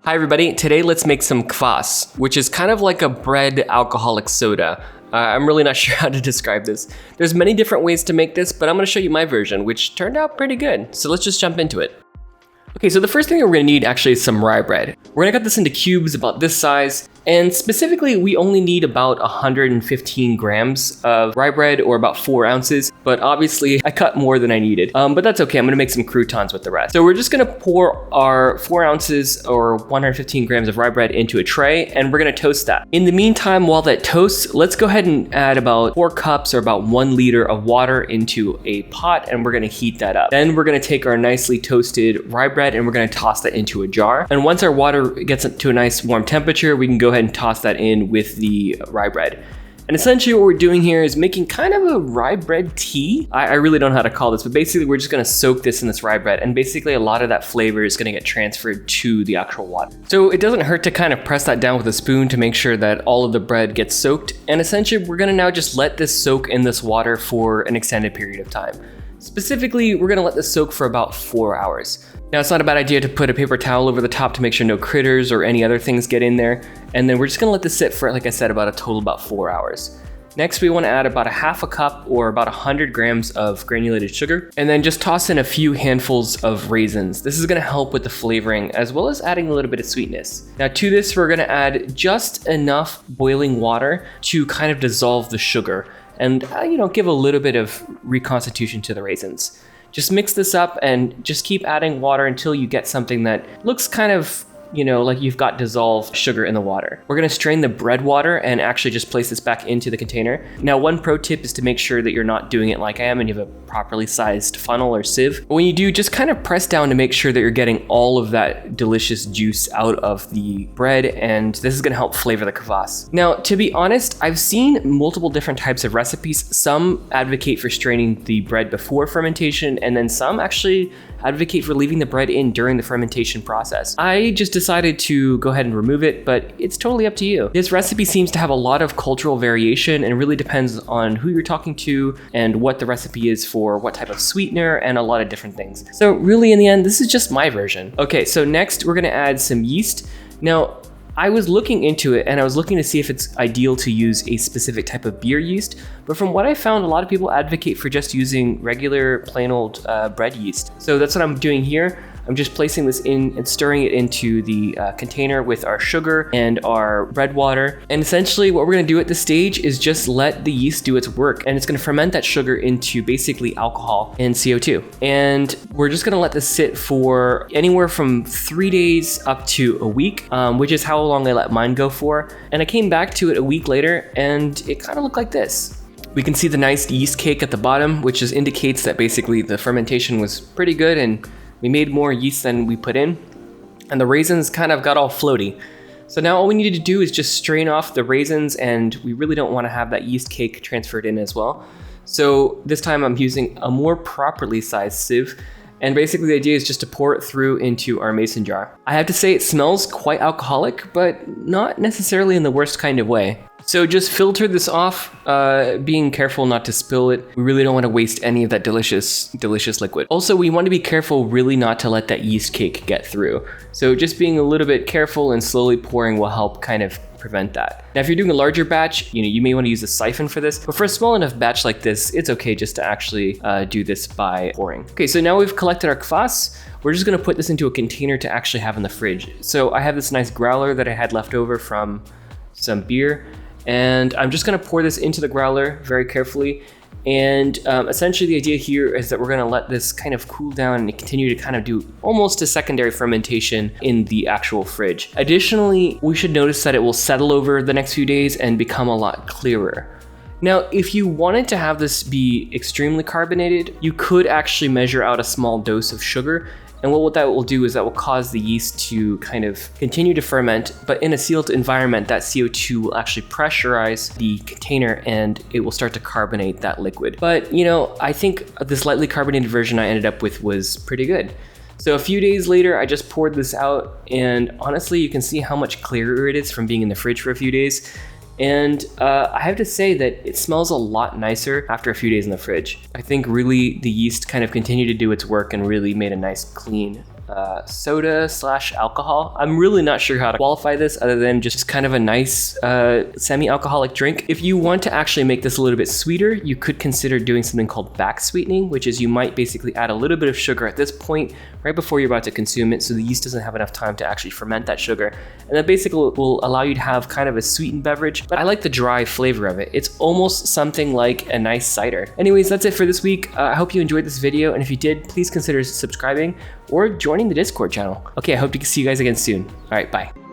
Hi everybody, today let's make some kvass, which is kind of like a bread alcoholic soda. I'm really not sure how to describe this. There's many different ways to make this, but I'm gonna show you my version, which turned out pretty good. So let's just jump into it. Okay, so the first thing we're gonna need actually is some rye bread. We're gonna cut this into cubes about this size, and specifically we only need about 115 grams of rye bread, or about 4 ounces, but obviously I cut more than I needed. But that's okay, I'm gonna make some croutons with the rest. So we're just gonna pour our 4 ounces or 115 grams of rye bread into a tray, and we're gonna toast that. In the meantime, while that toasts, let's go ahead and add about 4 cups or about 1 liter of water into a pot, and we're gonna heat that up. Then we're gonna take our nicely toasted rye bread and we're gonna toss that into a jar. And once our water gets to a nice warm temperature, we can go ahead and toss that in with the rye bread. And essentially what we're doing here is making kind of a rye bread tea. I really don't know how to call this, but basically we're just gonna soak this in this rye bread, and basically a lot of that flavor is gonna get transferred to the actual water. So it doesn't hurt to kind of press that down with a spoon to make sure that all of the bread gets soaked. And essentially we're gonna now just let this soak in this water for an extended period of time. Specifically, we're gonna let this soak for about 4 hours. Now, it's not a bad idea to put a paper towel over the top to make sure no critters or any other things get in there. And then we're just gonna let this sit for, like I said, about a total about 4 hours. Next, we wanna add about a half a cup or about 100 grams of granulated sugar, and then just toss in a few handfuls of raisins. This is gonna help with the flavoring as well as adding a little bit of sweetness. Now to this, we're gonna add just enough boiling water to kind of dissolve the sugar and give a little bit of reconstitution to the raisins. Just mix this up and just keep adding water until you get something that looks kind of, like you've got dissolved sugar in the water. We're gonna strain the bread water and actually just place this back into the container. Now, one pro tip is to make sure that you're not doing it like I am and you have a properly sized funnel or sieve. But when you do, just kind of press down to make sure that you're getting all of that delicious juice out of the bread, and this is gonna help flavor the kvass. Now, to be honest, I've seen multiple different types of recipes. Some advocate for straining the bread before fermentation, and then some actually advocate for leaving the bread in during the fermentation process. I just decided to go ahead and remove it, but it's totally up to you. This recipe seems to have a lot of cultural variation and really depends on who you're talking to and what the recipe is for, what type of sweetener, and a lot of different things. So really, in the end, this is just my version. Okay, so next we're gonna add some yeast. Now, I was looking into it and I was looking to see if it's ideal to use a specific type of beer yeast, but from what I found, a lot of people advocate for just using regular plain old bread yeast. So that's what I'm doing here. I'm just placing this in and stirring it into the container with our sugar and our bread water. And essentially what we're gonna do at this stage is just let the yeast do its work, and it's gonna ferment that sugar into basically alcohol and CO2. And we're just gonna let this sit for anywhere from 3 days up to a week, which is how long I let mine go for. And I came back to it a week later and it kind of looked like this. We can see the nice yeast cake at the bottom, which just indicates that basically the fermentation was pretty good and we made more yeast than we put in, and the raisins kind of got all floaty. So now all we needed to do is just strain off the raisins, and we really don't want to have that yeast cake transferred in as well. So this time I'm using a more properly sized sieve, and basically the idea is just to pour it through into our mason jar. I have to say it smells quite alcoholic, but not necessarily in the worst kind of way. So just filter this off, being careful not to spill it. We really don't want to waste any of that delicious liquid. Also, we want to be careful really not to let that yeast cake get through. So just being a little bit careful and slowly pouring will help kind of prevent that. Now, if you're doing a larger batch, you may want to use a siphon for this, but for a small enough batch like this, it's okay just to actually do this by pouring. Okay, so now we've collected our kvass. We're just gonna put this into a container to actually have in the fridge. So I have this nice growler that I had left over from some beer, and I'm just gonna pour this into the growler very carefully. And essentially the idea here is that we're gonna let this kind of cool down and continue to kind of do almost a secondary fermentation in the actual fridge. Additionally, we should notice that it will settle over the next few days and become a lot clearer. Now, if you wanted to have this be extremely carbonated, you could actually measure out a small dose of sugar. And what that will do is that will cause the yeast to kind of continue to ferment, but in a sealed environment, that CO2 will actually pressurize the container and it will start to carbonate that liquid. But I think the slightly carbonated version I ended up with was pretty good. So a few days later, I just poured this out, and honestly, you can see how much clearer it is from being in the fridge for a few days. And I have to say that it smells a lot nicer after a few days in the fridge. I think really the yeast kind of continued to do its work and really made a nice clean soda slash alcohol. I'm really not sure how to qualify this other than just kind of a nice semi-alcoholic drink. If you want to actually make this a little bit sweeter, you could consider doing something called back sweetening, which is you might basically add a little bit of sugar at this point right before you're about to consume it, so the yeast doesn't have enough time to actually ferment that sugar, and that basically will allow you to have kind of a sweetened beverage. But I like the dry flavor of it. It's almost something like a nice cider. Anyways, that's it for this week. I hope you enjoyed this video, and if you did, please consider subscribing or joining the Discord channel. Okay, I hope to see you guys again soon. All right, bye.